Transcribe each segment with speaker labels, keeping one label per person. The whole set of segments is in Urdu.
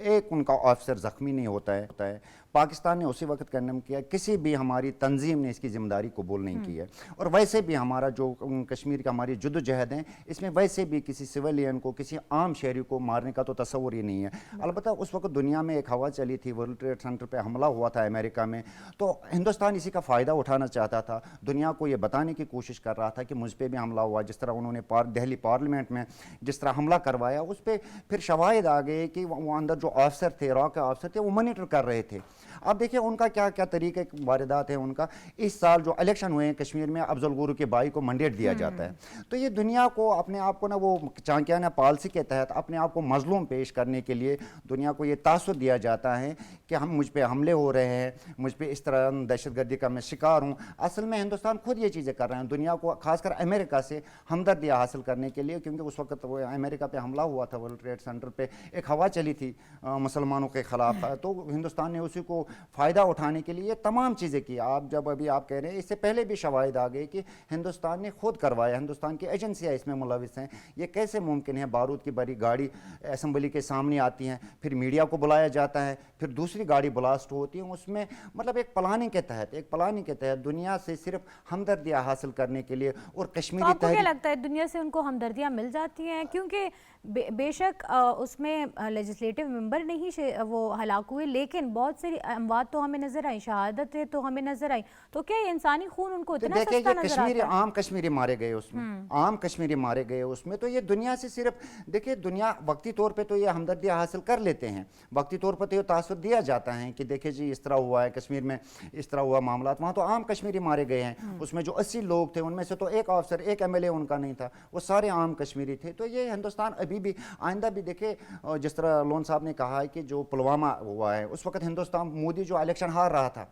Speaker 1: ایک ان کا آفیسر زخمی نہیں ہوتا ہے. پاکستان نے اسی وقت کنڈم کیا, کسی بھی ہماری تنظیم نے اس کی ذمہ داری قبول نہیں کی ہے. اور ویسے بھی ہمارا جو کشمیر کا ہماری جدوجہد ہیں, اس میں ویسے بھی کسی سویلین کو, کسی عام شہری کو مارنے کا تو تصور ہی نہیں ہے. البتہ اس وقت دنیا میں ایک ہوا چلی تھی, ورلڈ ٹریڈ سینٹر پہ حملہ ہوا تھا امریکہ میں, تو ہندوستان اسی کا فائدہ اٹھانا چاہتا تھا, دنیا کو یہ بتانے کی کوشش کر رہا تھا کہ مجھ پہ بھی حملہ ہوا. جس طرح انہوں نے دہلی پارلیمنٹ میں جس طرح حملہ کروایا, اس پہ پھر شواہد آ گئے کہ وہ اندر جو آفیسر تھے, را کے آفیسر تھے, وہ مانیٹر کر رہے تھے. اب دیکھیں ان کا کیا کیا طریقہ واردات ہیں ان کا. اس سال جو الیکشن ہوئے ہیں کشمیر میں, افضل گورو کے بھائی کو منڈیٹ دیا جاتا ہے. تو یہ دنیا کو اپنے آپ کو نا وہ چانکیانہ پالیسی کے تحت اپنے آپ کو مظلوم پیش کرنے کے لیے دنیا کو یہ تاثر دیا جاتا ہے کہ مجھ پہ حملے ہو رہے ہیں, مجھ پہ اس طرح دہشت گردی کا میں شکار ہوں. اصل میں ہندوستان خود یہ چیزیں کر رہے ہیں, دنیا کو خاص کر امریکہ سے ہمدردی حاصل کرنے کے لیے, کیونکہ اس وقت وہ امریکہ پہ حملہ ہوا تھا, ورلڈ ٹریڈ سینٹر پہ ایک ہوا چلی تھی مسلمانوں کے خلاف, تو ہندوستان نے اسی کو فائدہ اٹھانے کے لیے یہ تمام چیزیں کی. آپ جب ابھی آپ کہہ رہے ہیں, اس سے پہلے بھی شواہد آ گئے کہ ہندوستان نے خود کروایا, ہندوستان کی ایجنسیاں اس میں ملوث ہیں. یہ کیسے ممکن ہے؟ بارود کی بڑی گاڑی اسمبلی کے سامنے آتی ہیں, پھر میڈیا کو بلایا جاتا ہے, پھر دوسری گاڑی بلاسٹ ہوتی ہے. اس میں مطلب ایک پلاننگ کے تحت دنیا سے صرف ہمدردیاں حاصل کرنے کے لیے. اور کشمیری
Speaker 2: آپ کو کیا لگتا ہے دنیا سے ان کو ہمدردیاں مل جاتی ہیں؟ کیونکہ بے شک اس میں لیجسلیٹو ممبر نہیں وہ ہلاک ہوئے, لیکن بہت ساری اموات تو ہمیں نظر آئی, شہادتیں تو ہمیں نظر آئی. تو کیا یہ انسانی خون ان کو اتنا سستا نظر آتا ہے؟
Speaker 1: عام کشمیری مارے گئے اس میں, عام کشمیری مارے گئے اس میں. تو یہ دنیا سے صرف دیکھیں, دنیا وقتی طور پہ تو یہ ہمدردیاں حاصل کر لیتے ہیں, وقتی طور پر تو یہ تاثر دیا جاتا ہے کہ دیکھیں جی اس طرح ہوا ہے کشمیر میں, اس طرح ہوا معاملات. وہاں تو عام کشمیری مارے گئے ہیں, اس میں جو 80 لوگ تھے ان میں سے تو ایک آفیسر, ایک MLA ان کا نہیں تھا, وہ سارے عام کشمیری تھے. تو یہ ہندوستان ابھی بھی آئندہ بھی دیکھے, جس طرح لون صاحب نے کہا ہے کہ جو پلوامہ ہوا ہے, اس وقت ہندوستان مودی جو الیکشن ہار رہا تھا,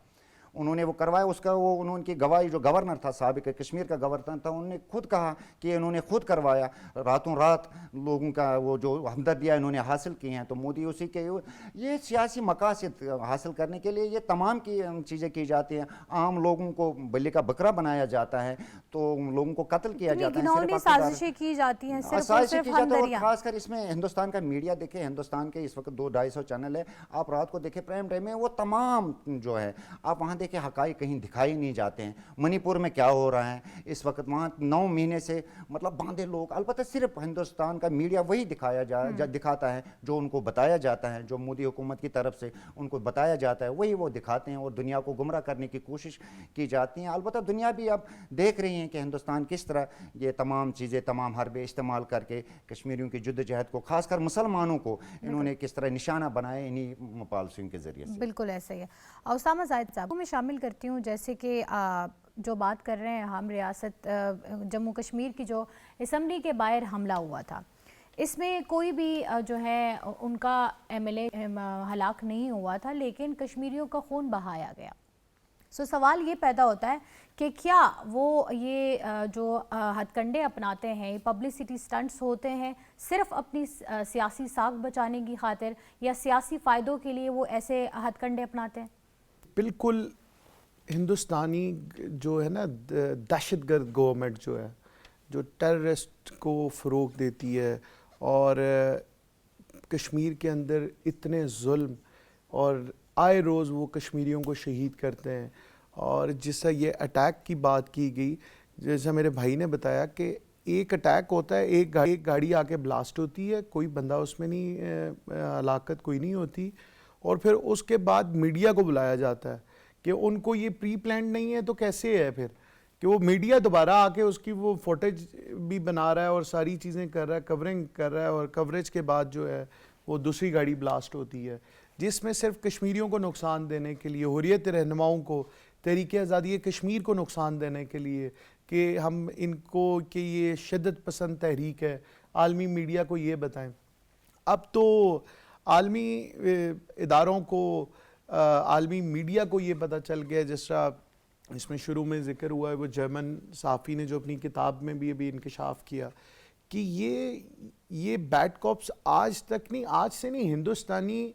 Speaker 1: انہوں نے وہ کروایا, اس کا وہ انہوں کی گواہی, جو گورنر تھا سابق کشمیر کا گورنر تھا, انہوں نے خود کہا کہ انہوں نے خود کروایا, راتوں رات لوگوں کا وہ جو ہمدردیاں انہوں نے حاصل کی ہیں. تو مودی اسی کے یہ سیاسی مقاصد حاصل کرنے کے لیے یہ تمام کی چیزیں کی جاتی ہیں. عام لوگوں کو بلی کا بکرا بنایا جاتا ہے, تو لوگوں کو قتل کیا جاتا ہے,
Speaker 2: سازشیں کی جاتی ہیں, صرف ہمدردیاں.
Speaker 1: خاص کر اس میں ہندوستان کا میڈیا دیکھیں, ہندوستان کے اس وقت 200-250 چینل ہے, آپ رات کو دیکھیں پرائم ٹائم میں, وہ تمام جو ہے آپ وہاں دیکھیں حقائق کہیں دکھائی نہیں جاتے ہیں. منی پور میں کیا ہو رہا ہے اس وقت, وہاں 9 مہینے سے مطلب باندھے لوگ. البتہ صرف ہندوستان کا میڈیا وہی دکھاتا ہے جو ان کو بتایا جاتا ہے, جو مودی حکومت کی طرف سے ان کو بتایا جاتا ہے, وہی وہ دکھاتے ہیں, اور دنیا کو گمراہ کرنے کی کوشش کی جاتی ہیں. البتہ دنیا بھی اب دیکھ رہی ہے کہ ہندوستان کس طرح یہ تمام چیزیں, تمام حربے استعمال کر کے کشمیریوں کی جدوجہد کو, خاص کر مسلمانوں کو, انہوں نے کس طرح نشانہ بنائے انہی پالیسیوں کے ذریعے سے.
Speaker 2: بالکل ایسا ہی ہے. اسامہ زاہد صاحب میں شامل کرتی ہوں, جیسے کہ جو بات کر رہے ہیں ہم, ریاست جموں کشمیر کی جو اسمبلی کے باہر حملہ ہوا تھا, اس میں کوئی بھی جو ہے ان کا MLA ہلاک نہیں ہوا تھا, لیکن کشمیریوں کا خون بہایا گیا. سوال یہ پیدا ہوتا ہے کہ کیا وہ یہ جو ہتھ کنڈے اپناتے ہیں, پبلسٹی سٹنٹس ہوتے ہیں صرف اپنی سیاسی ساکھ بچانے کی خاطر, یا سیاسی فائدوں کے لیے وہ ایسے ہتھ کنڈے اپناتے ہیں؟
Speaker 3: بالکل. ہندوستانی جو ہے نا دہشت گرد گورنمنٹ جو ہے, جو ٹیررسٹ کو فروغ دیتی ہے, اور کشمیر کے اندر اتنے ظلم, اور آئے روز وہ کشمیریوں کو شہید کرتے ہیں. اور جس سے یہ اٹیک کی بات کی گئی, جیسا میرے بھائی نے بتایا کہ ایک اٹیک ہوتا ہے, ایک گاڑی آ کے بلاسٹ ہوتی ہے, کوئی بندہ اس میں نہیں, ہلاکت کوئی نہیں ہوتی, اور پھر اس کے بعد میڈیا کو بلایا جاتا ہے کہ ان کو یہ پری پلانڈ نہیں ہے. تو کیسے ہے پھر کہ وہ میڈیا دوبارہ آ کے اس کی وہ فوٹیج بھی بنا رہا ہے اور ساری چیزیں کر رہا ہے, کورنگ کر رہا ہے, اور کوریج کے بعد جو ہے وہ دوسری گاڑی بلاسٹ ہوتی ہے, جس میں صرف کشمیریوں کو نقصان دینے کے لیے, حریت رہنماؤں کو, تحریک آزادی کشمیر کو نقصان دینے کے لیے کہ ہم ان کو کہ یہ شدت پسند تحریک ہے, عالمی میڈیا کو یہ بتائیں. اب تو عالمی اداروں کو, عالمی میڈیا کو یہ پتہ چل گیا, جس طرح اس میں شروع میں ذکر ہوا ہے, وہ جرمن صحافی نے جو اپنی کتاب میں بھی ابھی انکشاف کیا کہ یہ بیڈ کاپس آج تک نہیں, آج سے نہیں, ہندوستانی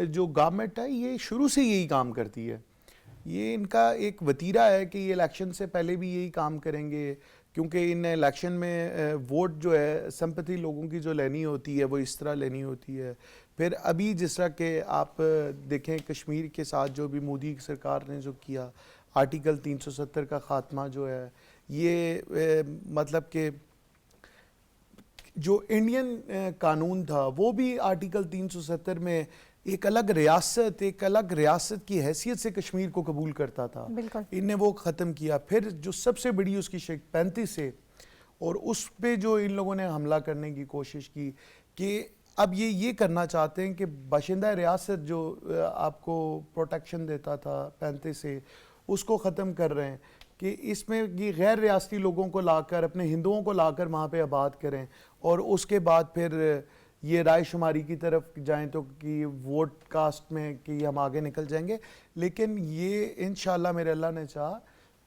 Speaker 3: جو گورنمنٹ ہے یہ شروع سے یہی کام کرتی ہے. یہ ان کا ایک وتیرہ ہے کہ یہ الیکشن سے پہلے بھی یہی کام کریں گے, کیونکہ ان الیکشن میں ووٹ جو ہے سمپتھی لوگوں کی جو لینی ہوتی ہے وہ اس طرح لینی ہوتی ہے. پھر ابھی جس طرح کہ آپ دیکھیں کشمیر کے ساتھ جو بھی مودی سرکار نے جو کیا, آرٹیکل 370 کا خاتمہ جو ہے, یہ مطلب کہ جو انڈین قانون تھا وہ بھی آرٹیکل 370 میں ایک الگ ریاست کی حیثیت سے کشمیر کو قبول کرتا تھا. ان نے وہ ختم کیا. پھر جو سب سے بڑی اس کی شک 35 ہے, اور اس پہ جو ان لوگوں نے حملہ کرنے کی کوشش کی کہ اب یہ کرنا چاہتے ہیں کہ باشندہ ریاست جو آپ کو پروٹیکشن دیتا تھا 35 سے, اس کو ختم کر رہے ہیں کہ اس میں یہ غیر ریاستی لوگوں کو لا کر, اپنے ہندوؤں کو لا کر وہاں پہ آباد کریں, اور اس کے بعد پھر یہ رائے شماری کی طرف جائیں تو کہ ووٹ کاسٹ میں کہ ہم آگے نکل جائیں گے. لیکن یہ انشاءاللہ میرے اللہ نے چاہا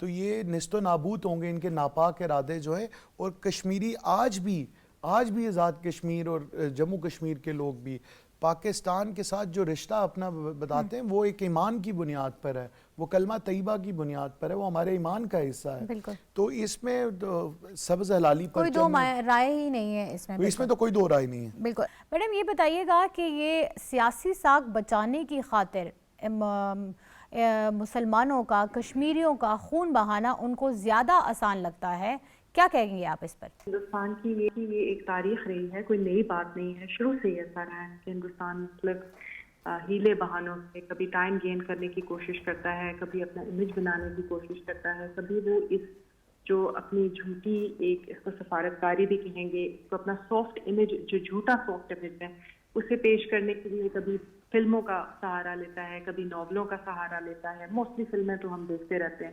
Speaker 3: تو یہ نیست و نابود ہوں گے ان کے ناپاک ارادے جو ہیں. اور کشمیری آج بھی آزاد کشمیر اور جموں کشمیر کے لوگ بھی پاکستان کے ساتھ جو رشتہ اپنا بتاتے ہیں وہ ایک ایمان کی بنیاد پر ہے, وہ کلمہ طیبہ کی بنیاد پر ہے, وہ ہمارے ایمان کا حصہ ہے. تو اس میں سبز ہلالی پر
Speaker 2: کوئی دو رائے ہی نہیں ہے
Speaker 3: اس میں تو کوئی دو رائے نہیں ہے.
Speaker 2: بالکل. میڈم یہ بتائیے گا کہ یہ سیاسی ساکھ بچانے کی خاطر مسلمانوں کا, کشمیریوں کا خون بہانا ان کو زیادہ آسان لگتا ہے, کیا کہیں گے آپ اس پر؟
Speaker 4: ہندوستان کی یہ ایک تاریخ رہی ہے, کوئی نئی بات نہیں ہے. شروع سے یہ ایسا رہا ہے کہ ہندوستان مطلب ہیلے بہانوں سے کبھی ٹائم گین کرنے کی کوشش کرتا ہے, کبھی اپنا امیج بنانے کی کوشش کرتا ہے, کبھی وہ اس جو اپنی جھوٹی ایک اس کو سفارتکاری بھی کہیں گے, اس کو اپنا سافٹ امیج جو جھوٹا سافٹ امیج ہے اسے پیش کرنے کے لیے کبھی فلموں کا سہارا لیتا ہے, کبھی ناولوں کا سہارا لیتا ہے. موسٹلی فلمیں تو ہم دیکھتے رہتے ہیں.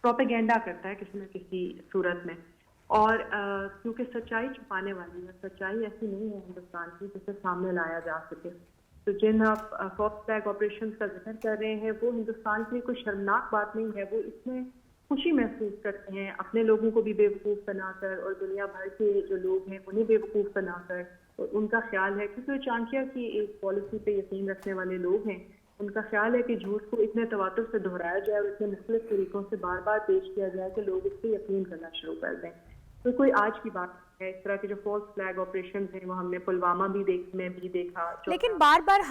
Speaker 4: پروپیگینڈا کرتا ہے کسی نہ کسی صورت میں. اور کیونکہ سچائی چھپانے والی ہے, سچائی ایسی نہیں ہے ہندوستان کی جسے سامنے لایا جا سکے. تو جن آپ فالس فلیگ آپریشنز کا ذکر کر رہے ہیں وہ ہندوستان کی کوئی شرمناک بات نہیں ہے. وہ اس میں خوشی محسوس کرتے ہیں اپنے لوگوں کو بھی بیوقوف بنا کر, اور دنیا بھر کے جو لوگ ہیں انہیں بیوقوف بنا کر. اور ان کا خیال ہے کیونکہ چانکیہ کی ایک پالیسی پہ یقین رکھنے والے لوگ ہیں, ان کا خیال ہے کہ جھوٹ کو اتنے تواتر سے دہرایا جائے اور اتنے مختلف طریقوں سے بار بار پیش کیا جائے کہ لوگ اس پہ یقین کرنا شروع کر دیں. تو کوئی آج کی بات ہے. اس طرح کے جو فالس فلیگ آپریشنز ہیں وہ ہم نے پلوامہ میں بھی دیکھا.
Speaker 2: لیکن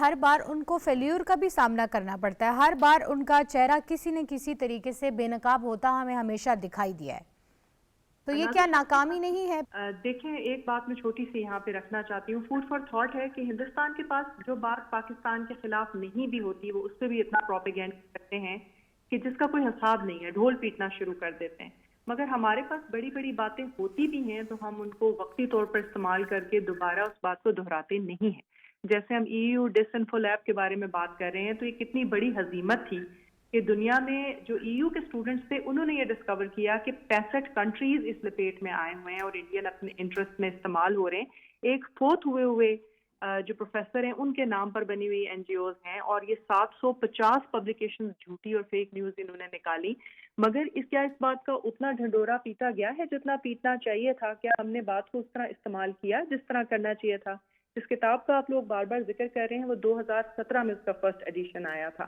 Speaker 2: ہر بار ان کو فیلیور کا بھی سامنا کرنا پڑتا ہے. ہر بار ان کا چہرہ کسی نہ کسی طریقے سے بے نقاب ہوتا ہمیں ہمیشہ دکھائی دیا ہے. تو یہ کیا ناکامی نہیں ہے؟
Speaker 4: دیکھیں, ایک بات میں چھوٹی سی یہاں پہ رکھنا چاہتی ہوں, فوڈ فار تھاٹ ہے کہ ہندوستان کے پاس جو بات پاکستان کے خلاف نہیں بھی ہوتی وہ اس سے بھی اتنا پروپیگینڈا کرتے ہیں کہ جس کا کوئی حساب نہیں ہے, ڈھول پیٹنا شروع کر دیتے ہیں. مگر ہمارے پاس بڑی بڑی باتیں ہوتی بھی ہیں تو ہم ان کو وقتی طور پر استعمال کر کے دوبارہ اس بات کو دہراتے نہیں ہیں. جیسے ہم EU ڈس انفو لیب کے بارے میں بات کر رہے ہیں, تو یہ کتنی بڑی ہزیمت تھی کہ دنیا میں جو EU کے اسٹوڈنٹس تھے انہوں نے یہ ڈسکور کیا کہ 65 کنٹریز اس لپیٹ میں آئے ہوئے ہیں اور انڈین اپنے انٹرسٹ میں استعمال ہو رہے ہیں. ایک فوت ہوئے جو پروفیسر ہیں ان کے نام پر بنی ہوئی NGOز ہیں, اور یہ 750 پبلیکیشن جھوٹی اور فیک نیوز انہوں نے نکالی. مگر اس بات کا اتنا ڈھنڈورا پیٹا گیا ہے جتنا پیٹنا چاہیے تھا؟ کیا ہم نے بات کو اس طرح استعمال کیا جس طرح کرنا چاہیے تھا؟ اس کتاب کا آپ لوگ بار بار ذکر کر رہے ہیں, وہ 2017 میں اس کا فرسٹ ایڈیشن آیا تھا.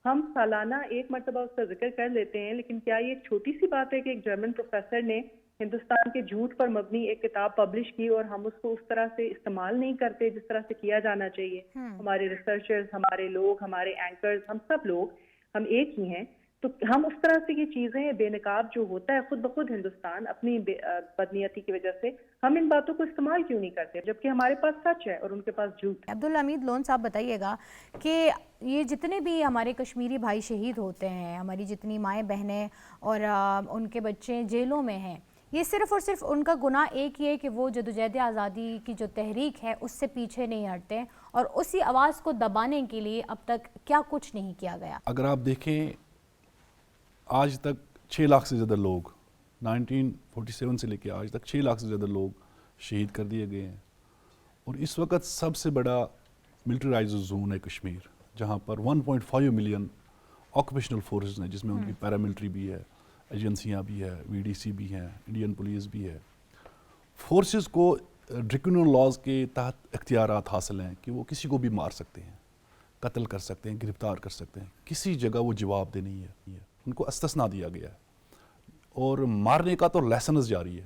Speaker 4: ہم سالانہ ایک مرتبہ اس کا ذکر کر لیتے ہیں, لیکن کیا یہ ایک چھوٹی سی بات ہے کہ ایک جرمن پروفیسر نے ہندوستان کے جھوٹ پر مبنی ایک کتاب پبلش کی اور ہم اس کو اس طرح سے استعمال نہیں کرتے جس طرح سے کیا جانا چاہیے؟ ہمارے ریسرچرز, ہمارے لوگ, ہمارے اینکرز, ہم سب لوگ ہم ایک ہی ہیں. تو ہم اس طرح سے یہ چیزیں بے نقاب جو ہوتا ہے خود بخود ہندوستان اپنی بدنیتی کی وجہ سے, ہم ان باتوں کو استعمال کیوں نہیں کرتے جبکہ ہمارے پاس سچ ہے اور ان کے پاس جھوٹ.
Speaker 2: عبدالحمید لون صاحب بتائیے گا کہ یہ جتنے بھی ہمارے کشمیری بھائی شہید ہوتے ہیں, ہماری جتنی مائیں بہنیں اور ان کے بچے جیلوں میں ہیں, یہ صرف اور صرف ان کا گناہ ایک ہی ہے کہ وہ جدوجہد آزادی کی جو تحریک ہے اس سے پیچھے نہیں ہٹتے, اور اسی آواز کو دبانے کے لیے اب تک کیا کچھ نہیں کیا گیا.
Speaker 5: اگر آپ دیکھیں آج تک 6 لاکھ سے زیادہ لوگ 1947 سے لے کے آج تک 6 لاکھ سے زیادہ لوگ شہید کر دیے گئے ہیں, اور اس وقت سب سے بڑا ملٹرائزڈ زون ہے کشمیر, جہاں پر 1.5 ملین آکوپیشنل فورسز ہیں, جس میں ان کی پیراملٹری بھی ہے, ایجنسیاں بھی ہے, VDC بھی ہیں, انڈین پولیس بھی ہے. فورسز کو ڈریکونل لاز کے تحت اختیارات حاصل ہیں کہ وہ کسی کو بھی مار سکتے ہیں, قتل کر سکتے ہیں, گرفتار کر سکتے ہیں, کسی جگہ وہ جواب دہ نہیں ہے. ان کو استثنا دیا گیا ہے, اور مارنے کا تو لائسنس جاری ہے.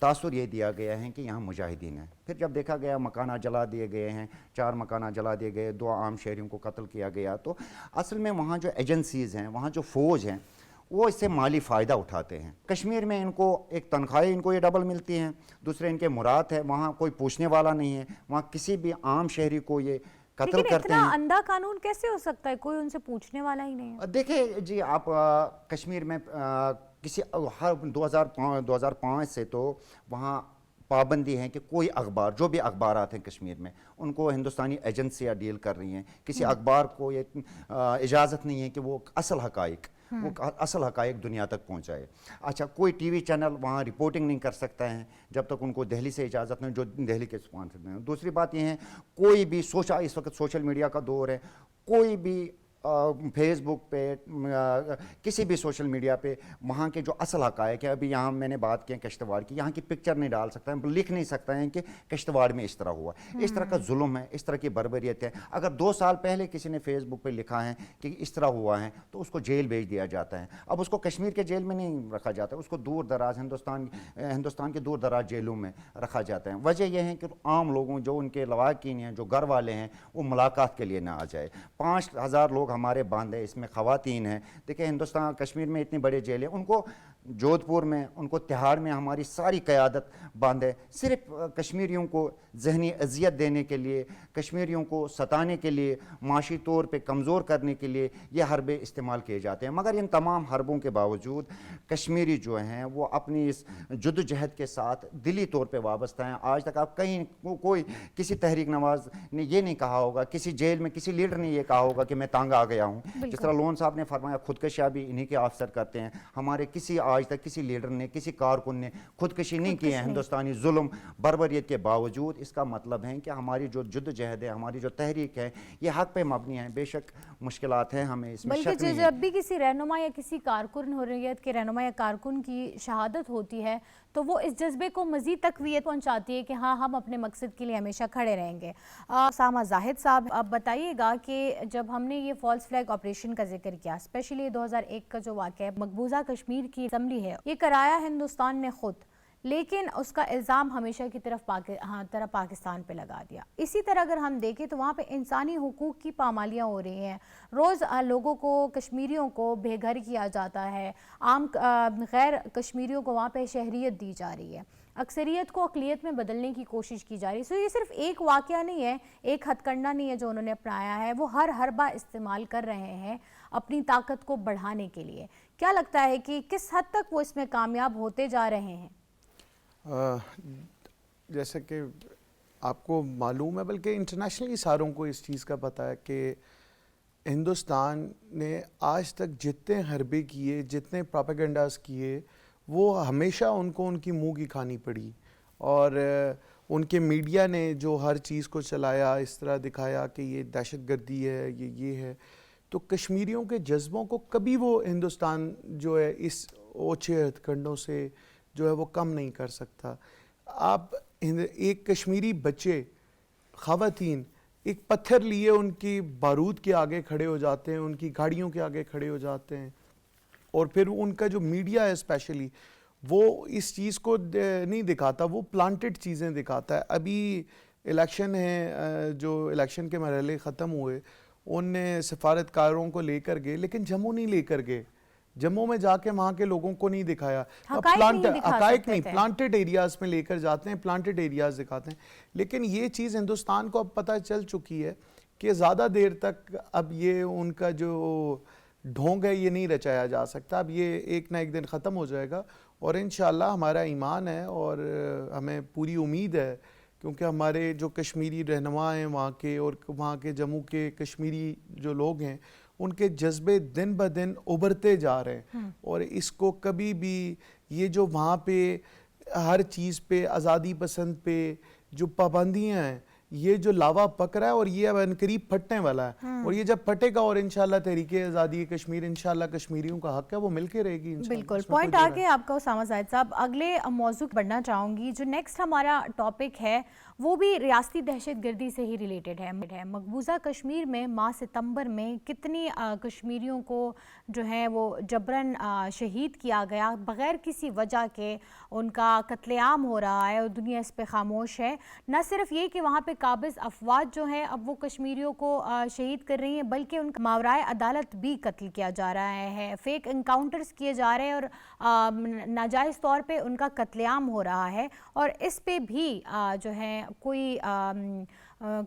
Speaker 1: تاثر یہ دیا گیا ہے کہ یہاں مجاہدین ہیں. پھر جب دیکھا گیا مکانات جلا دیے گئے ہیں, 4 مکانات جلا دیے گئے, 2 عام شہریوں کو قتل کیا گیا, تو اصل میں وہاں جو ایجنسیز ہیں, وہاں جو فوج ہیں, وہ اس سے مالی فائدہ اٹھاتے ہیں. کشمیر میں ان کو ایک تنخواہیں ان کو یہ ڈبل ملتی ہیں, دوسرے ان کے مراد ہے, وہاں کوئی پوچھنے والا نہیں ہے, وہاں کسی بھی عام شہری کو یہ قتل
Speaker 2: لیکن
Speaker 1: کرتے
Speaker 2: اتنا
Speaker 1: ہیں.
Speaker 2: اندھا قانون کیسے ہو سکتا ہے, کوئی ان سے پوچھنے والا ہی نہیں ہے.
Speaker 1: دیکھیں جی, آپ کشمیر میں کسی ہر 2005 سے تو وہاں پابندی ہے کہ کوئی اخبار, جو بھی اخبارات ہیں کشمیر میں, ان کو ہندوستانی ایجنسیاں ڈیل کر رہی ہیں. کسی اخبار کو یہ اجازت نہیں ہے کہ وہ اصل حقائق دنیا تک پہنچائے. اچھا, کوئی ٹی وی چینل وہاں رپورٹنگ نہیں کر سکتا ہے جب تک ان کو دہلی سے اجازت نہیں, جو دہلی کے اسپانسر ہیں. دوسری بات یہ ہے, کوئی بھی اس وقت سوشل میڈیا کا دور ہے, کوئی بھی فیس بک پہ, کسی بھی سوشل میڈیا پہ وہاں کے جو اصل حقائق ہے, ابھی یہاں میں نے بات کی کشتواڑ کی, یہاں کی پکچر نہیں ڈال سکتا ہے, لکھ نہیں سکتا ہے کہ کشتواڑ میں اس طرح ہوا. اس طرح کا ظلم ہے, اس طرح کی بربریت ہے. اگر 2 سال پہلے کسی نے فیس بک پہ لکھا ہے کہ اس طرح ہوا ہے تو اس کو جیل بھیج دیا جاتا ہے. اب اس کو کشمیر کے جیل میں نہیں رکھا جاتا, اس کو دور دراز ہندوستان کے دور دراز جیلوں میں رکھا جاتا ہے. وجہ یہ ہے کہ عام لوگوں, جو ان کے لواحقین ہیں, جو گھر والے ہیں, وہ ملاقات کے لیے نہ آ جائے. 5000 لوگ ہمارے باندھے, اس میں خواتین ہیں. دیکھیں ہندوستان کشمیر میں اتنی بڑے جیل ہیں, ان کو جودھ پور میں, ان کو تہاڑ میں ہماری ساری قیادت باندھے, صرف کشمیریوں کو ذہنی اذیت دینے کے لیے, کشمیریوں کو ستانے کے لیے, معاشی طور پہ کمزور کرنے کے لیے یہ حربے استعمال کیے جاتے ہیں. مگر ان تمام حربوں کے باوجود کشمیری جو ہیں وہ اپنی اس جدوجہد کے ساتھ دلی طور پہ وابستہ ہیں. آج تک آپ کہیں کوئی کسی تحریک نواز نے یہ نہیں کہا ہوگا, کسی جیل میں کسی لیڈر نے یہ کہا ہوگا کہ میں تانگ آ گیا ہوں. جس طرح لون صاحب نے فرمایا, خودکشیاں بھی انہی کے افسر کرتے ہیں. ہمارے کسی آج تک کسی لیڈر نے, کسی کارکن نے خودکشی نہیں کی ہے ہندوستانی ظلم بربریت کے باوجود. اس کا مطلب ہے کہ ہماری جو جدوجہد ہے, ہماری جو تحریک ہے, یہ حق پہ مبنی ہے. بے شک مشکلات ہیں, ہمیں اس میں شک نہیں ہے.
Speaker 2: بلکہ جب بھی کسی رہنما یا کسی کارکن حریت کے رہنما یا کارکن کی شہادت ہوتی ہے تو وہ اس جذبے کو مزید تقویت پہنچاتی ہے کہ ہاں ہم اپنے مقصد کے لیے ہمیشہ کھڑے رہیں گے. اسامہ زاہد صاحب, اب بتائیے گا کہ جب ہم نے یہ فالس فلیگ آپریشن کا ذکر کیا, اسپیشلی 2001 کا جو واقعہ مقبوضہ کشمیر کی اسمبلی ہے, یہ کرایا ہندوستان نے خود, لیکن اس کا الزام ہمیشہ کی طرف پاکستان پہ لگا دیا. اسی طرح اگر ہم دیکھیں تو وہاں پہ انسانی حقوق کی پامالیاں ہو رہی ہیں. روز لوگوں کو, کشمیریوں کو بے گھر کیا جاتا ہے, عام غیر کشمیریوں کو وہاں پہ شہریت دی جا رہی ہے, اکثریت کو اقلیت میں بدلنے کی کوشش کی جا رہی ہے. سو یہ صرف ایک واقعہ نہیں ہے, ایک ہتھ کنڈا نہیں ہے جو انہوں نے اپنایا ہے, وہ ہر حربہ استعمال کر رہے ہیں اپنی طاقت کو بڑھانے کے لیے. کیا لگتا ہے کہ کس حد تک وہ اس میں کامیاب ہوتے جا رہے ہیں؟
Speaker 3: جیسے کہ آپ کو معلوم ہے, بلکہ انٹرنیشنلی ساروں کو اس چیز کا پتہ ہے کہ ہندوستان نے آج تک جتنے حربے کیے, جتنے پروپیگنڈاز کیے, وہ ہمیشہ ان کو ان کی منہ کی کھانی پڑی. اور ان کے میڈیا نے جو ہر چیز کو چلایا, اس طرح دکھایا کہ یہ دہشت گردی ہے, یہ ہے, تو کشمیریوں کے جذبوں کو کبھی وہ ہندوستان جو ہے اس اوچھے ہتھ کنڈوں سے جو ہے وہ کم نہیں کر سکتا. آپ ایک کشمیری بچے, خواتین ایک پتھر لیے ان کی بارود کے آگے کھڑے ہو جاتے ہیں, ان کی گاڑیوں کے آگے کھڑے ہو جاتے ہیں, اور پھر ان کا جو میڈیا ہے اسپیشلی وہ اس چیز کو نہیں دکھاتا, وہ پلانٹڈ چیزیں دکھاتا ہے. ابھی الیکشن ہے, جو الیکشن کے مرحلے ختم ہوئے, ان نے سفارتکاروں کو لے کر گئے, لیکن جموں نہیں لے کر گئے. جموں میں جا کے وہاں کے لوگوں کو نہیں دکھایا, حقائق نہیں, پلانٹڈ ایریاز میں لے کر جاتے ہیں, پلانٹڈ ایریاز دکھاتے ہیں. لیکن یہ چیز ہندوستان کو اب پتہ چل چکی ہے کہ زیادہ دیر تک اب یہ ان کا جو ڈھونگ ہے یہ نہیں رچایا جا سکتا. اب یہ ایک نہ ایک دن ختم ہو جائے گا, اور انشاءاللہ ہمارا ایمان ہے اور ہمیں پوری امید ہے, کیونکہ ہمارے جو کشمیری رہنما ہیں وہاں کے, اور وہاں کے جموں کے کشمیری جو لوگ ہیں, ان کے جذبے دن بہ دن ابھرتے جا رہے ہیں. اور اس کو کبھی بھی یہ جو وہاں پہ ہر چیز پہ آزادی پسند پہ جو پابندیاں ہیں, یہ جو لاوا پک رہا ہے اور یہ اب عنقریب پھٹنے والا ہے، اور یہ جب پھٹے گا اور انشاءاللہ تحریک آزادی کشمیر انشاءاللہ کشمیریوں کا حق ہے وہ مل کے رہے گی انشاءاللہ.
Speaker 2: بالکل پوائنٹ آ کے آپ کا اسامہ زاہد صاحب. اگلے موضوع بڑھنا چاہوں گی. جو نیکسٹ ہمارا ٹاپک ہے وہ بھی ریاستی دہشت گردی سے ہی ریلیٹڈ ہے. مقبوضہ کشمیر میں ماہ ستمبر میں کتنی کشمیریوں کو جو ہے وہ جبراً شہید کیا گیا بغیر کسی وجہ کے، ان کا قتل عام ہو رہا ہے اور دنیا اس پہ خاموش ہے. نہ صرف یہ کہ وہاں پہ قابض افواج جو ہیں اب وہ کشمیریوں کو شہید کر رہی ہیں، بلکہ ان کا ماورائے عدالت بھی قتل کیا جا رہا ہے، فیک انکاؤنٹرز کیے جا رہے ہیں اور ناجائز طور پہ ان کا قتل عام ہو رہا ہے. اور اس پہ بھی جو ہے کوئی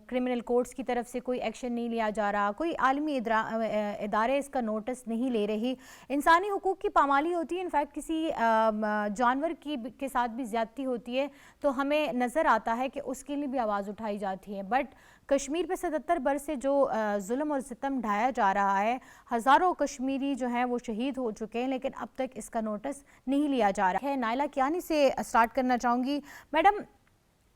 Speaker 2: کرمنل کورٹس کی طرف سے کوئی ایکشن نہیں لیا جا رہا، کوئی عالمی ادارے اس کا نوٹس نہیں لے رہی. انسانی حقوق کی پامالی ہوتی ہے، انفیکٹ کسی جانور کے ساتھ بھی زیادتی ہوتی ہے تو ہمیں نظر آتا ہے کہ اس کے لیے بھی آواز اٹھائی جاتی ہے. بٹ کشمیر پہ 77 برس سے جو ظلم اور ستم ڈھایا جا رہا ہے، ہزاروں کشمیری جو ہیں وہ شہید ہو چکے ہیں، لیکن اب تک اس کا نوٹس نہیں لیا جا رہا ہے. نائلہ کیانی سے سٹارٹ کرنا چاہوں گی. میڈم،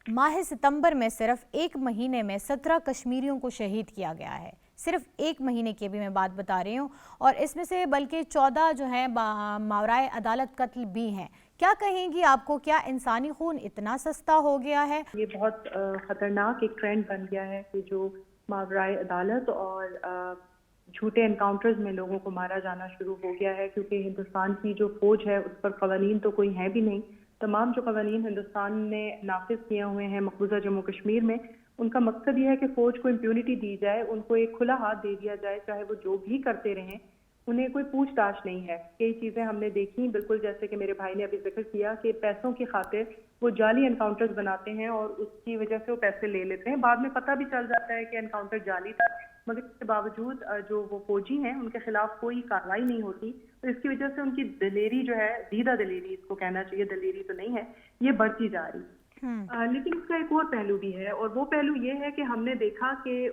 Speaker 2: ماہ ستمبر میں صرف ایک مہینے میں 17 کشمیریوں کو شہید کیا گیا ہے، صرف ایک مہینے کی بھی میں بات بتا رہی ہوں، اور اس میں سے بلکہ 14 جو ہیں ماورائے عدالت قتل بھی ہیں. کیا کہیں گی آپ کو، کیا انسانی خون اتنا سستا ہو گیا ہے؟
Speaker 4: یہ بہت خطرناک ایک ٹرینڈ بن گیا ہے کہ جو ماورائے عدالت اور جھوٹے انکاؤنٹرز میں لوگوں کو مارا جانا شروع ہو گیا ہے، کیونکہ ہندوستان کی جو فوج ہے اس پر قوانین تو کوئی ہیں بھی نہیں. تمام جو قوانین ہندوستان نے نافذ کیے ہوئے ہیں مقبوضہ جموں کشمیر میں، ان کا مقصد یہ ہے کہ فوج کو امپیونٹی دی جائے، ان کو ایک کھلا ہاتھ دے دیا جائے، چاہے وہ جو بھی کرتے رہیں، انہیں کوئی پوچھ تاچھ نہیں ہے. کئی چیزیں ہم نے دیکھی، بالکل جیسے کہ میرے بھائی نے ابھی ذکر کیا کہ پیسوں کی خاطر وہ جعلی انکاؤنٹرز بناتے ہیں اور اس کی وجہ سے وہ پیسے لے لیتے ہیں. بعد میں پتہ بھی چل جاتا ہے کہ انکاؤنٹر جعلی تھا، مگر اس کے باوجود جو وہ فوجی ہیں ان کے خلاف کوئی کارروائی نہیں ہوتی. تو اس کی وجہ سے ان کی دلیری جو ہے، دیدہ دلیری اس کو کہنا چاہیے، دلیری تو نہیں ہے، یہ بڑھتی جا رہی. لیکن اس کا ایک اور پہلو بھی ہے، اور وہ پہلو یہ ہے کہ ہم نے دیکھا کہ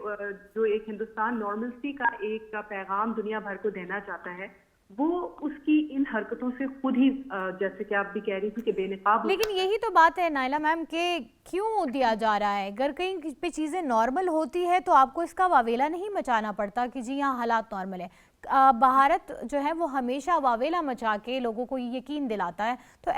Speaker 4: جو ایک ہندوستان نارملسی کا ایک پیغام دنیا بھر کو دینا چاہتا ہے، وہ اس کی ان حرکتوں سے خود ہی، جیسے کہ آپ بھی کہہ رہی تھی کہ بے نقاب.
Speaker 2: لیکن یہی تو بات ہے نائلہ میم کہ کیوں دیا جا رہا ہے؟ اگر کہیں پہ چیزیں نارمل ہوتی ہے تو آپ کو اس کا واویلا نہیں مچانا پڑتا کہ جی یہاں حالات نارمل ہے. بھارت جو ہے وہ ہمیشہ واویلا مچا کے لوگوں کو یقین دلاتا ہے. تو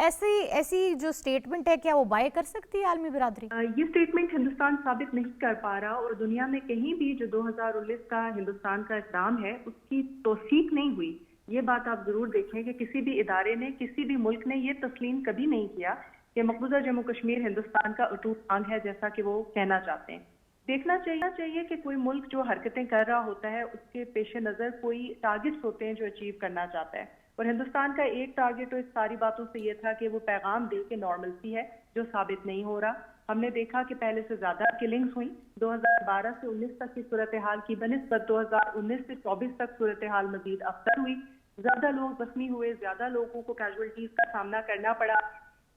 Speaker 2: ایسی جو سٹیٹمنٹ ہے، کیا وہ بائے کر سکتی ہے عالمی برادری؟
Speaker 4: یہ سٹیٹمنٹ ہندوستان ثابت نہیں کر پا رہا، اور دنیا میں کہیں بھی جو 2019 کا ہندوستان کا اقدام ہے اس کی توثیق نہیں ہوئی. یہ بات آپ ضرور دیکھیں کہ کسی بھی ادارے نے، کسی بھی ملک نے یہ تسلیم کبھی نہیں کیا کہ مقبوضہ جموں کشمیر ہندوستان کا اٹوٹ انگ ہے، جیسا کہ وہ کہنا چاہتے ہیں. دیکھنا چاہیے کہ کوئی ملک جو حرکتیں کر رہا ہوتا ہے اس کے پیش نظر کوئی ٹارگٹس ہوتے ہیں جو اچیو کرنا چاہتا ہے، اور ہندوستان کا ایک ٹارگٹ تو اس ساری باتوں سے یہ تھا کہ وہ پیغام دے کہ نارملسی ہے، جو ثابت نہیں ہو رہا. ہم نے دیکھا کہ پہلے سے زیادہ کلنگز ہوئی، 2012 سے 19 تک کی صورتحال کی بنسبت 2019 سے 24 تک صورتحال مزید افسر ہوئی. زیادہ لوگ زخمی ہوئے، زیادہ لوگوں کو کیجولٹیز کا سامنا کرنا پڑا.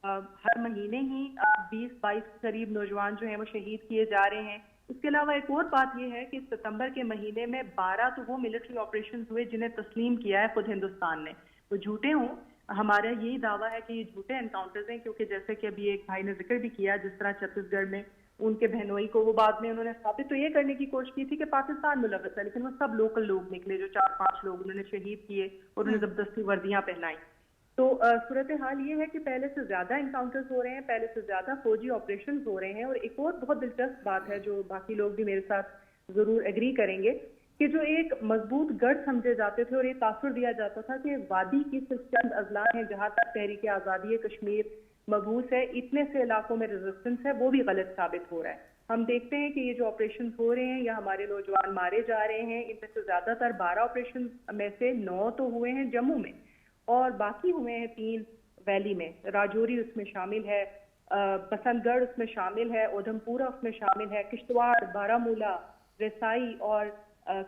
Speaker 4: ہر مہینے ہی 20-22 قریب نوجوان جو ہیں وہ شہید کیے جا رہے ہیں. اس کے علاوہ ایک اور بات یہ ہے کہ ستمبر کے مہینے میں 12 تو وہ ملٹری آپریشنز ہوئے جنہیں تسلیم کیا ہے خود ہندوستان نے. وہ جھوٹے ہوں، ہمارا یہی دعویٰ ہے کہ یہ جھوٹے انکاؤنٹرز ہیں، کیونکہ جیسے کہ ابھی ایک بھائی نے ذکر بھی کیا، جس طرح چھتیس گڑھ میں ان کے بہنوئی کو وہ بعد میں انہوں نے ثابت تو یہ کرنے کی کوشش کی تھی کہ پاکستان ملوث ہے، لیکن وہ سب لوکل لوگ نکلے، جو 4-5 لوگ انہوں نے شہید کیے اور انہیں زبردستی وردیاں پہنائیں. تو صورتحال یہ ہے کہ پہلے سے زیادہ انکاؤنٹرز ہو رہے ہیں، پہلے سے زیادہ فوجی آپریشنز ہو رہے ہیں. اور ایک اور بہت دلچسپ بات ہے جو باقی لوگ بھی میرے ساتھ ضرور ایگری کریں گے کہ جو ایک مضبوط گڑھ سمجھے جاتے تھے اور یہ تاثر دیا جاتا تھا کہ وادی کی صرف چند اضلاع ہیں جہاں تک تحریک آزادی کشمیر مبعوث ہے، اتنے سے علاقوں میں ریزسٹنس ہے، وہ بھی غلط ثابت ہو رہا ہے. ہم دیکھتے ہیں کہ یہ جو آپریشنز ہو رہے ہیں یا ہمارے نوجوان مارے جا رہے ہیں، ان میں سے زیادہ تر 12 آپریشن میں سے 9 تو ہوئے ہیں جموں میں، اور باقی ہوئے ہیں 3 ویلی میں. راجوری اس میں شامل ہے، بسنت گڑھ اس میں شامل ہے، اودھم پورہ اس میں شامل ہے، کشتواڑ، بارہ رسائی اور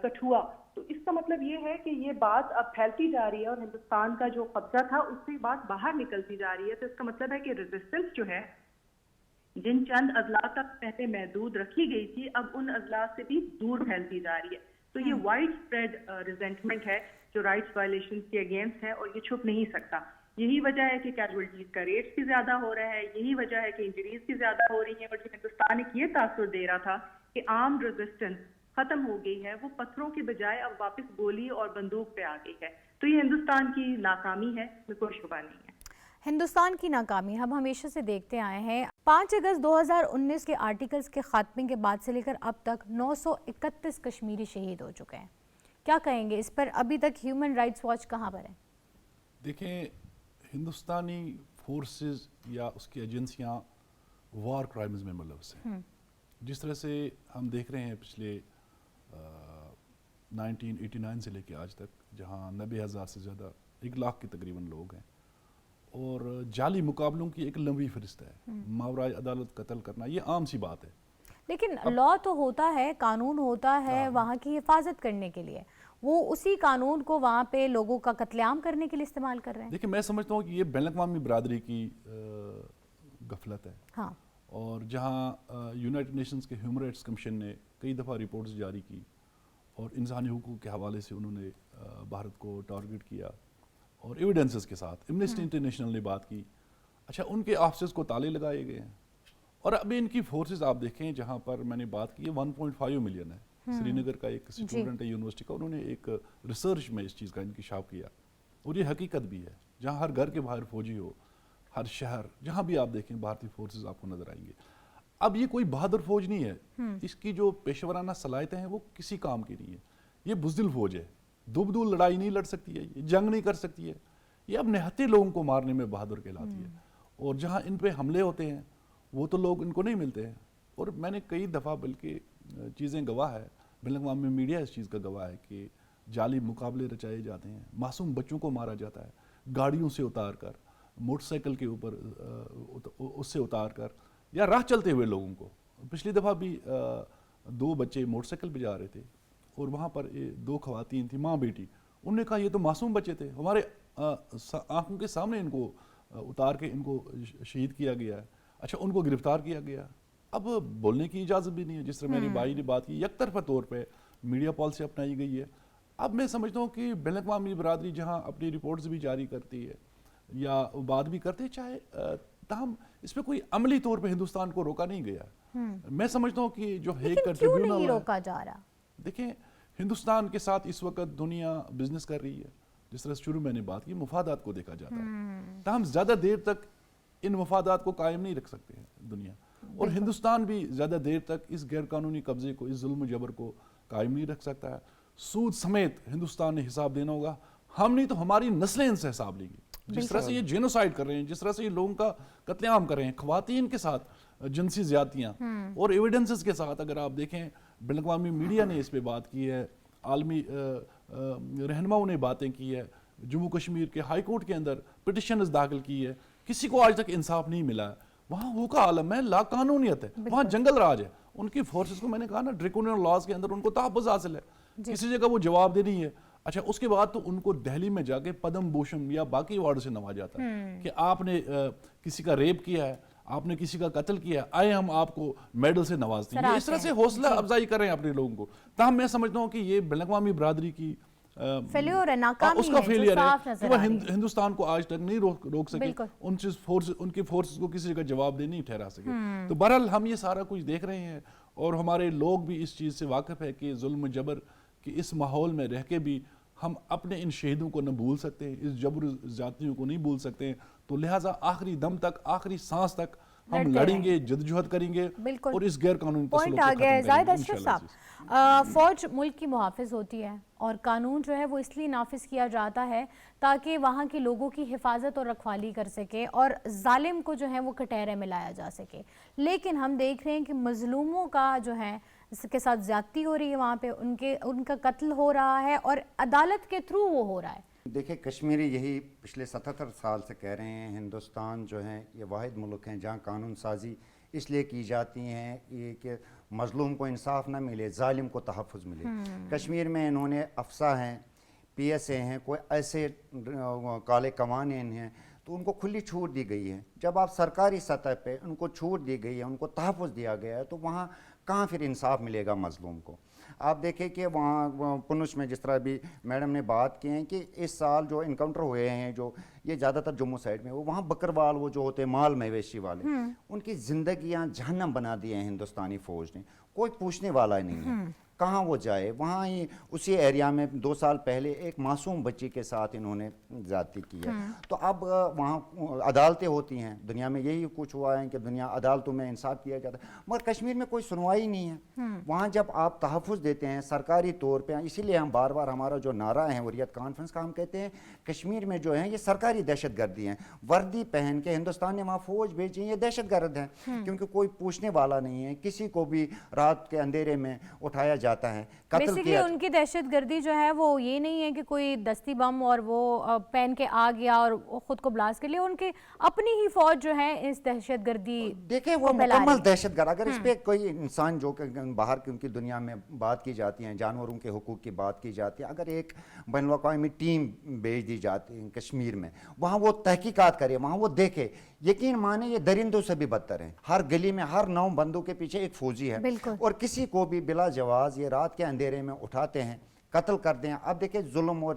Speaker 4: کٹھوا. تو اس کا مطلب یہ ہے کہ یہ بات اب پھیلتی جا رہی ہے اور ہندوستان کا جو قبضہ تھا اس سے بات باہر نکلتی جا رہی ہے. تو اس کا مطلب ہے کہ ریزسٹنس جو ہے جن چند اضلاع تک پہلے محدود رکھی گئی تھی، اب ان اضلاع سے بھی دور پھیلتی جا رہی ہے. تو یہ وائڈ اسپریڈ ریزنٹمنٹ ہے جو رائٹس وائلیشنز کے اگینسٹ ہے، اور یہ چھپ نہیں سکتا. یہی وجہ ہے کہ کیجولٹیز کا ریٹ بھی زیادہ ہو رہا ہے, یہی وجہ ہے کہ انجریز بھی زیادہ ہو رہی ہیں. اور جو ہندوستان ایک یہ تاثر دے رہا تھا کہ آرمڈ ریزسٹنس ختم ہو گئی ہے, وہ پتھروں کے بجائے اب واپس گولی اور بندوق پہ آ گئی ہے. تو یہ ہندوستان کی ناکامی ہے, میں کوئی شبہ نہیں ہے.
Speaker 2: ہندوستان کی ناکامی ہم ہمیشہ سے دیکھتے آئے ہیں. 5 اگست 2019 کے آرٹیکلز کے خاتمے کے بعد سے لے کر اب تک 931 کشمیری شہید ہو چکے ہیں. کیا کہیں گے اس پر؟ ابھی تک ہیومن رائٹس واچ کہاں پر ہے؟
Speaker 5: دیکھیں, ہندوستانی فورسز یا اس کی ایجنسیاں وار کرائمز میں ملوث ہیں. جس طرح سے ہم دیکھ رہے ہیں پچھلے 1989 سے لے کے آج تک, جہاں 90,000 سے زیادہ 1 لاکھ کے تقریباً لوگ ہیں, اور جعلی مقابلوں کی ایک لمبی فہرست ہے. ماورائے عدالت قتل کرنا یہ عام سی بات ہے.
Speaker 2: لیکن لا تو ہوتا ہے, قانون ہوتا ہے وہاں کی حفاظت کرنے کے لیے, وہ اسی قانون کو وہاں پہ لوگوں کا قتل عام کرنے کے لیے استعمال کر رہے ہیں.
Speaker 5: دیکھیں, میں سمجھتا ہوں کہ یہ بین الاقوامی برادری کی غفلت ہے.
Speaker 2: ہاں,
Speaker 5: اور جہاں یونائٹڈ نیشنز کے ہیومن رائٹس کمیشن نے کئی دفعہ رپورٹس جاری کی اور انسانی حقوق کے حوالے سے انہوں نے بھارت کو ٹارگٹ کیا اور ایویڈنسز کے ساتھ. امنسٹی انٹرنیشنل نے بات کی. اچھا, ان کے آفسز کو تالے لگائے گئے ہیں, اور ابھی ان کی فورسز آپ دیکھیں, جہاں پر میں نے بات کی ہے 1.5 ملین ہے. سری نگر کا ایک اسٹوڈنٹ ہے یونیورسٹی کا, انہوں نے ایک ریسرچ میں اس چیز کا انکشاف کیا, اور یہ حقیقت بھی ہے. جہاں ہر گھر کے باہر فوجی ہو, ہر شہر جہاں بھی آپ دیکھیں بھارتی فورسز آپ کو نظر آئیں گے. اب یہ کوئی بہادر فوج نہیں ہے, اس کی جو پیشورانہ صلاحیتیں ہیں وہ کسی کام کی نہیں ہے. یہ بزدل فوج ہے, دبدول لڑائی نہیں لڑ سکتی ہے, یہ جنگ نہیں کر سکتی ہے, یہ اب نہتے لوگوں کو مارنے میں بہادر کہلاتی ہے. اور جہاں ان پہ حملے ہوتے ہیں وہ تو لوگ ان کو نہیں ملتے ہیں. اور میں نے کئی دفعہ بلکہ چیزیں گواہ ہے, بین الاقوامی میڈیا اس چیز کا گواہ ہے کہ جعلی مقابلے رچائے جاتے ہیں, معصوم بچوں کو مارا جاتا ہے گاڑیوں سے اتار کر, موٹر سائیکل کے اوپر اس سے اتار کر, یا راہ چلتے ہوئے لوگوں کو. پچھلی دفعہ بھی 2 بچے موٹر سائیکل پہ جا رہے تھے, اور وہاں پر 2 خواتین تھیں, ماں بیٹی. انہوں نے کہا یہ تو معصوم بچے تھے, ہمارے آنکھوں کے سامنے ان کو اتار کے ان کو شہید کیا گیا ہے. اچھا, ان کو گرفتار کیا گیا. اب بولنے کی اجازت بھی نہیں ہے. جس طرح میری بھائی نے بات کی, یک طرفہ طور پہ میڈیا پالیسی اپنائی گئی ہے. اب میں سمجھتا ہوں کہ بین الاقوامی برادری جہاں اپنی رپورٹس بھی جاری کرتی ہے یا بات بھی کرتے, چاہے تاہم اس پہ کوئی عملی طور پہ ہندوستان کو روکا نہیں گیا. میں سمجھتا ہوں کہ جو ہیگ کا
Speaker 2: کیوں
Speaker 5: ٹریبیونل
Speaker 2: نہیں
Speaker 5: ہے,
Speaker 2: روکا جا رہا؟
Speaker 5: دیکھیں ہندوستان کے ساتھ اس وقت دنیا بزنس کر رہی ہے. جس طرح شروع میں نے بات کی, مفادات کو دیکھا جاتا ہے, تاہم زیادہ دیر تک ان مفادات کو قائم نہیں رکھ سکتے ہیں دنیا. اور ہندوستان بھی زیادہ دیر تک اس غیر قانونی قبضے کو, اس ظلم و جبر کو قائم نہیں رکھ سکتا ہے. سود سمیت ہندوستان نے حساب دینا ہوگا. ہم نہیں تو ہماری نسلیں ان سے حساب لیں گی. جس طرح سے یہ جینوسائیڈ کر رہے ہیں, جس طرح سے یہ لوگوں کا قتل عام کر رہے ہیں, خواتین کے ساتھ جنسی زیادتیاں, اور ایویڈنسز کے ساتھ. اگر آپ دیکھیں بین الاقوامی میڈیا نے اس پہ بات کی ہے, عالمی رہنماؤں نے باتیں کی ہے, جموں کشمیر کے ہائی کورٹ کے اندر پٹیشنز داخل کی ہے, کسی کو آج تک انصاف نہیں ملا ہے. وہاں ہو کا عالم ہے, لا قانونیت ہے, وہاں جنگل راج ہے. ان کی فورسز کو, میں نے کہا نا, ڈریکونین لاز کے اندر ان کو تحفظ حاصل ہے, کسی جگہ وہ جواب دے نہیں ہے. اچھا, اس کے بعد تو ان کو دہلی میں جا کے پدم بھوشن یا باقی ایوارڈ سے نوازا جاتا ہے کہ آپ نے کسی کا ریپ کیا ہے, آپ نے کسی کا قتل کیا ہے, آئے ہم آپ کو میڈل سے نوازتے ہیں. اس طرح سے حوصلہ افزائی کر رہے ہیں اپنے لوگوں کو. تاہم میں سمجھتا ہوں کہ یہ بین الاقوامی برادری کی
Speaker 2: فیلیور ہے, ناکامی
Speaker 5: اس کا فیلئر ہے کہ وہ ہندوستان کو آج تک نہیں روک سکے, ان کی فورسز کو کسی جگہ جواب دے نہیں ٹھہرا سکے. تو بہرحال ہم یہ سارا کچھ دیکھ رہے ہیں, اور ہمارے لوگ بھی اس چیز سے واقف ہے کہ ظلم و جبر کہ اس ماحول میں رہ کے بھی ہم اپنے ان شہیدوں کو نہ بھول سکتے ہیں, اس جبر زیادتیوں کو نہیں بھول سکتے ہیں. تو لہٰذا آخری دم تک, آخری سانس تک ہم لڑیں گے, جدوجہد کریں گے, اور اس غیر قانونی تسلط کو ختم کریں گے.
Speaker 2: زاہد اشرف صاحب, فوج ملک کی محافظ ہوتی ہے, اور قانون جو ہے وہ اس لیے نافذ کیا جاتا ہے تاکہ وہاں کے لوگوں کی حفاظت اور رکھوالی کر سکے, اور ظالم کو جو ہے وہ کٹہرے میں لایا جا سکے. لیکن ہم دیکھ رہے ہیں کہ مظلوموں کا جو ہے اس کے ساتھ زیادتی ہو رہی ہے, وہاں پہ ان کا قتل ہو رہا ہے, اور عدالت کے تھرو وہ ہو رہا ہے.
Speaker 1: دیکھیں, کشمیری یہی پچھلے 77 سال سے کہہ رہے ہیں, ہندوستان جو ہے یہ واحد ملک ہیں جہاں قانون سازی اس لیے کی جاتی ہیں یہ کہ مظلوم کو انصاف نہ ملے, ظالم کو تحفظ ملے. کشمیر میں انہوں نے افسا ہیں, پی ایس اے ہیں, کوئی ایسے کالے قوانین ہیں, تو ان کو کھلی چھوٹ دی گئی ہے. جب آپ سرکاری سطح پہ ان کو چھوٹ دی گئی ہے, ان کو تحفظ دیا گیا ہے, تو وہاں کہاں پھر انصاف ملے گا مظلوم کو؟ آپ دیکھیں کہ وہاں پونچھ میں جس طرح بھی میڈم نے بات کی ہیں کہ اس سال جو انکاؤنٹر ہوئے ہیں, جو یہ زیادہ تر جموں سائڈ میں, وہاں بکروال وہ جو ہوتے ہیں مال مویشی والے, ان کی زندگیاں جہنم بنا دی ہیں ہندوستانی فوج نے. کوئی پوچھنے والا نہیں ہے کہاں وہ جائے. وہاں ہی اسی ایریا میں 2 سال پہلے ایک معصوم بچی کے ساتھ انہوں نے زیادتی کی ہے. تو اب وہاں عدالتیں ہوتی ہیں, دنیا میں یہی کچھ ہوا ہے کہ دنیا عدالتوں میں انصاف کیا جاتا ہے, مگر کشمیر میں کوئی سنوائی نہیں ہے. وہاں جب آپ تحفظ دیتے ہیں سرکاری طور پہ, اسی لیے ہم بار بار ہمارا جو نعرہ ہے حریت کانفرنس کا, ہم کہتے ہیں کشمیر میں جو ہیں یہ سرکاری دہشت گردی ہیں. وردی پہن کے ہندوستان نے وہاں فوج بھیجی, یہ دہشت گرد ہیں, کیونکہ کوئی پوچھنے والا نہیں ہے. کسی کو بھی رات کے اندھیرے میں اٹھایا جاتا ہے, قتل
Speaker 2: بیسیکلی
Speaker 1: کیا.
Speaker 2: ان کی دہشت گردی جو ہے وہ یہ نہیں ہے کہ کوئی دستی بم اور وہ پہن کے آ گیا اور خود کو بلاسٹ کر لیا, ان کے اپنی ہی فوج جو ہے اس دہشت گردی
Speaker 1: دیکھیں وہ مکمل دہشت گرد. اگر اس پہ کوئی انسان جو کہ باہر کی ان کی دنیا میں بات کی جاتی ہیں, جانوروں کے حقوق کی بات کی جاتی ہے, اگر ایک بین الاقوامی ٹیم بھیج دی جاتی ہے کشمیر میں, وہاں وہ تحقیقات کرے, وہاں وہ دیکھے, یقین مانے یہ درندوں سے بھی بدتر ہیں. ہر گلی میں ہر 9 بندوں کے پیچھے ایک فوجی ہے, اور کسی کو بھی بلا جواز یہ رات کے اندھیرے میں اٹھاتے ہیں, قتل کر دیں. اب دیکھیں ظلم اور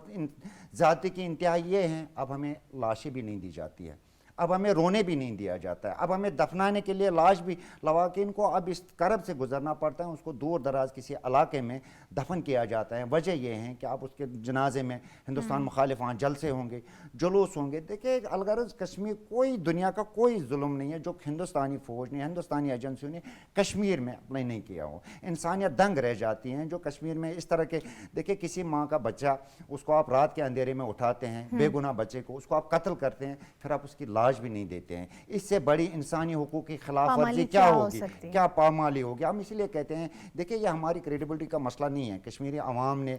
Speaker 1: زیادتی کی انتہا یہ ہیں, اب ہمیں لاشیں بھی نہیں دی جاتی ہے, اب ہمیں رونے بھی نہیں دیا جاتا ہے, اب ہمیں دفنانے کے لیے لاش بھی لوا کے ان کو اب اس کرب سے گزرنا پڑتا ہے, اس کو دور دراز کسی علاقے میں دفن کیا جاتا ہے. وجہ یہ ہے کہ آپ اس کے جنازے میں ہندوستان مخالف وہاں جلسے ہوں گے, جلوس ہوں گے. دیکھیں الغرض کشمیر کوئی دنیا کا کوئی ظلم نہیں ہے جو ہندوستانی فوج نے, ہندوستانی ایجنسیوں نے کشمیر میں اپلائی نہیں کیا ہو. انسانیت دنگ رہ جاتی ہیں جو کشمیر میں اس طرح کے. دیکھیں کسی ماں کا بچہ, اس کو آپ رات کے اندھیرے میں اٹھاتے ہیں, بے گناہ بچے کو, اس کو آپ قتل کرتے ہیں, پھر آپ اس کی لاش بھی نہیں دیتے ہیں. اس سے بڑی انسانی حقوق کی خلاف ورزی کیا ہوگی, کیا پامالی ہوگی. ہم اسی لیے کہتے ہیں دیکھیں یہ ہماری کریڈیبلٹی کا مسئلہ نہیں ہے. کشمیری عوام نے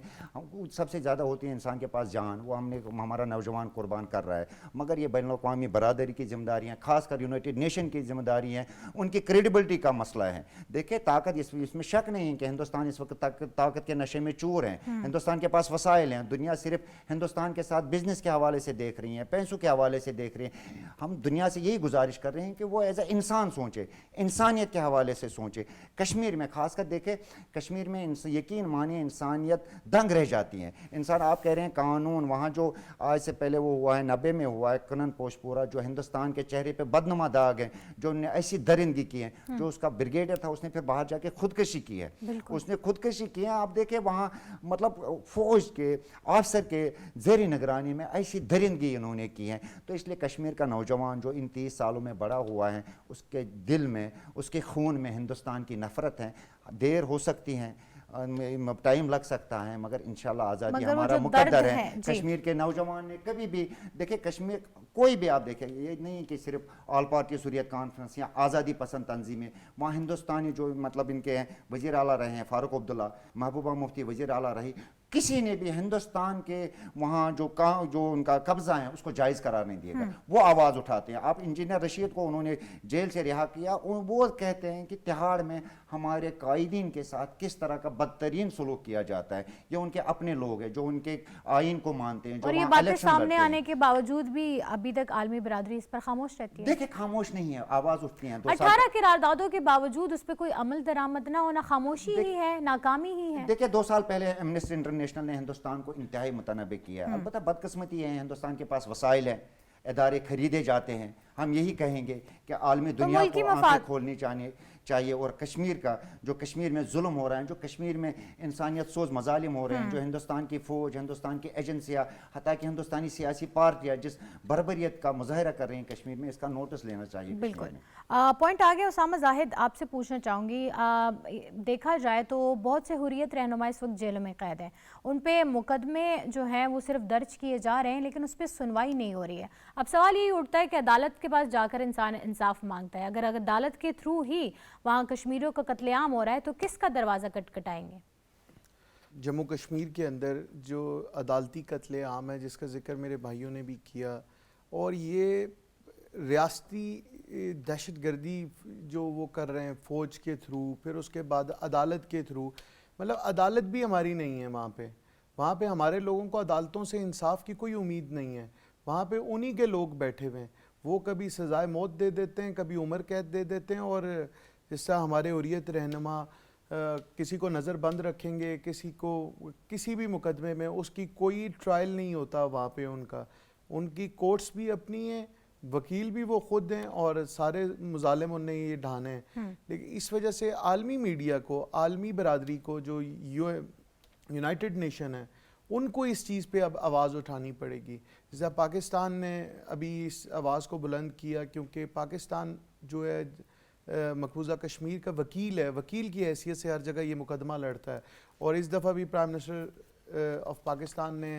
Speaker 1: سب سے زیادہ ہوتی ہے انسان کے پاس جان, وہ ہمارا نوجوان قربان کر رہا ہے, مگر یہ بین الاقوامی برادری کی ذمہ داری ہیں, خاص کر یونائٹڈ نیشن کی ذمہ داری ہیں, ان کی کریڈیبلٹی کا مسئلہ ہے. دیکھیں طاقت اس میں شک نہیں ہے کہ ہندوستان اس وقت طاقت کے نشے میں چور ہیں. ہندوستان کے پاس وسائل ہیں, دنیا صرف ہندوستان کے ساتھ بزنس کے حوالے سے دیکھ رہی ہیں, پیسوں کے حوالے سے دیکھ رہی ہیں. ہم دنیا سے یہی گزارش کر رہے ہیں کہ وہ ایز اے انسان سوچے, انسانیت کے حوالے سے سوچے. کشمیر میں خاص کر دیکھیں, کشمیر میں یقین مانیے انسانیت دنگ رہ جاتی ہے. انسان آپ کہہ رہے ہیں قانون, وہاں جو آج سے پہلے وہ ہوا ہے 90 میں ہوا ہے کنن پوش پورا, جو ہندوستان کے چہرے پہ بدنما داغ ہیں, جو نے ایسی درندگی کی ہے. جو اس کا بریگیڈیئر تھا اس نے پھر باہر جا کے خودکشی کی ہے, اس نے خودکشی کی ہے. آپ دیکھیں وہاں مطلب فوج کے آفسر کے زیر نگرانی میں ایسی درندگی انہوں نے کی ہے. تو اس لیے کشمیر کا نوجوان جو ان 30 سالوں میں بڑا ہوا ہے, اس کے دل میں, اس کے خون میں ہندوستان کی نفرت ہے. دیر ہو سکتی ہیں, ٹائم لگ سکتا ہے, مگر انشاءاللہ آزادی ہمارا مقدر ہے. کشمیر کے نوجوان نے کبھی بھی دیکھیں کشمیر کوئی بھی آپ دیکھیں, یہ نہیں کہ صرف آل پارٹی حریت کانفرنس یا آزادی پسند تنظیمیں, وہاں ہندوستانی جو مطلب ان کے ہیں وزیر اعلیٰ رہے ہیں فاروق عبداللہ, محبوبہ مفتی وزیر اعلیٰ رہی, کسی نے بھی ہندوستان کے وہاں جو ان کا قبضہ ہے اس کو جائز قرار نہیں دیا گا. وہ آواز اٹھاتے ہیں. آپ انجینئر رشید کو انہوں نے جیل سے رہا کیا, وہ کہتے ہیں کہ تہاڑ میں ہمارے قائدین کے ساتھ کس طرح کا بدترین سلوک کیا جاتا ہے. یہ ان کے اپنے لوگ ہیں جو ان کے آئین کو مانتے ہیں, جو
Speaker 2: اور یہ باتیں سامنے آنے کے باوجود بھی ابھی تک عالمی برادری اس پر خاموش رہتی ہے.
Speaker 1: دیکھیں خاموش نہیں ہے, آواز اٹھتی ہیں.
Speaker 2: 18 قراردادوں کے باوجود اس پہ کوئی عمل درآمد نہ ہونا خاموشی ہی ہے, ناکامی ہی ہے.
Speaker 1: دیکھیں 2 سال پہلے ایمنسٹی انٹرنیشنل نے ہندوستان کو انتہائی متنبع کیا ہے. البتہ بدقسمتی ہے ہندوستان کے پاس وسائل ہیں, ادارے خریدے جاتے ہیں. ہم یہی کہیں گے کہ عالمی دنیا کو آنکھیں کھولنی چاہیے, اور کشمیر کا جو کشمیر میں ظلم ہو رہا ہے, جو کشمیر میں انسانیت سوز مظالم ہو رہے ہیں, جو ہندوستان کی فوج, ہندوستان کی ایجنسیاں, حتیٰ کہ ہندوستانی سیاسی پارٹیاں جس بربریت کا مظاہرہ کر رہی ہیں کشمیر میں, اس کا نوٹس لینا چاہیے.
Speaker 2: بالکل پوائنٹ آگے. اسامہ زاہد آپ سے پوچھنا چاہوں گی, دیکھا جائے تو بہت سے حریت رہنما اس وقت جیلوں میں قید ہیں, ان پہ مقدمے جو ہیں وہ صرف درج کیے جا رہے ہیں لیکن اس پہ سنوائی نہیں ہو رہی ہے. اب سوال یہی اٹھتا ہے کہ عدالت کے پاس جا کر انسان انصاف مانگتا ہے, اگر عدالت کے تھرو ہی وہاں کشمیریوں کا قتل عام ہو رہا ہے تو کس کا دروازہ کٹکھٹائیں گے؟
Speaker 3: جموں کشمیر کے اندر جو عدالتی قتل عام ہے جس کا ذکر میرے بھائیوں نے بھی کیا, اور یہ ریاستی دہشت گردی جو وہ کر رہے ہیں فوج کے تھرو, پھر اس کے بعد عدالت کے تھرو, مطلب عدالت بھی ہماری نہیں ہے وہاں پہ ہمارے لوگوں کو عدالتوں سے انصاف کی کوئی امید نہیں ہے. وہاں پہ انہی کے لوگ بیٹھے ہوئے ہیں. وہ کبھی سزائے موت دے دیتے ہیں, کبھی عمر قید دے دیتے ہیں, اور جس طرح ہمارے حریت رہنما کسی کو نظر بند رکھیں گے, کسی کو کسی بھی مقدمے میں اس کی کوئی ٹرائل نہیں ہوتا وہاں پہ. ان کی کورٹس بھی اپنی ہیں, وکیل بھی وہ خود ہیں, اور سارے مظالم انہیں یہ ڈھانے ہیں. لیکن اس وجہ سے عالمی میڈیا کو, عالمی برادری کو, جو یونائٹڈ نیشن ہے, ان کو اس چیز پہ اب آواز اٹھانی پڑے گی. جیسا پاکستان نے ابھی اس آواز کو بلند کیا, کیونکہ پاکستان جو ہے مقبوضہ کشمیر کا وکیل ہے, وکیل کی حیثیت سے ہر جگہ یہ مقدمہ لڑتا ہے. اور اس دفعہ بھی پرائم منسٹر آف پاکستان نے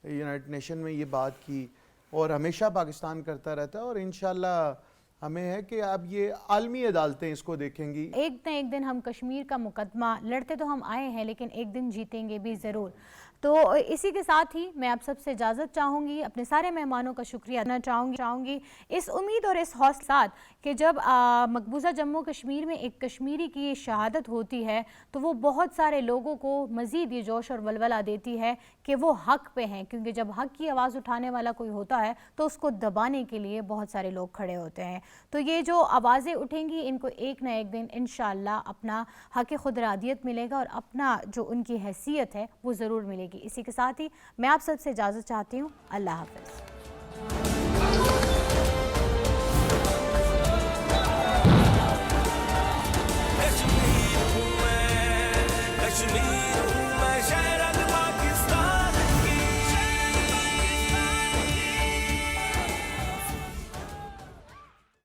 Speaker 3: یونائٹڈ نیشن میں یہ بات کی, اور ہمیشہ پاکستان کرتا رہتا ہے, اور انشاءاللہ ہمیں ہے کہ اب یہ عالمی عدالتیں اس کو دیکھیں گی.
Speaker 2: ایک دن ہم کشمیر کا مقدمہ لڑتے تو ہم آئے ہیں, لیکن ایک دن جیتیں گے بھی ضرور. تو اسی کے ساتھ ہی میں آپ سب سے اجازت چاہوں گی, اپنے سارے مہمانوں کا شکریہ ادا چاہوں گی اس امید اور اس حوصلے ساتھ کہ جب مقبوضہ جموں کشمیر میں ایک کشمیری کی شہادت ہوتی ہے تو وہ بہت سارے لوگوں کو مزید یہ جوش اور ولولہ دیتی ہے کہ وہ حق پہ ہیں, کیونکہ جب حق کی آواز اٹھانے والا کوئی ہوتا ہے تو اس کو دبانے کے لیے بہت سارے لوگ کھڑے ہوتے ہیں. تو یہ جو آوازیں اٹھیں گی, ان کو ایک نہ ایک دن انشاءاللہ اپنا حق خود ارادیت ملے گا, اور اپنا جو ان کی حیثیت ہے وہ ضرور ملے گی. اسی کے ساتھ ہی میں آپ سب سے اجازت چاہتی ہوں. اللہ حافظ.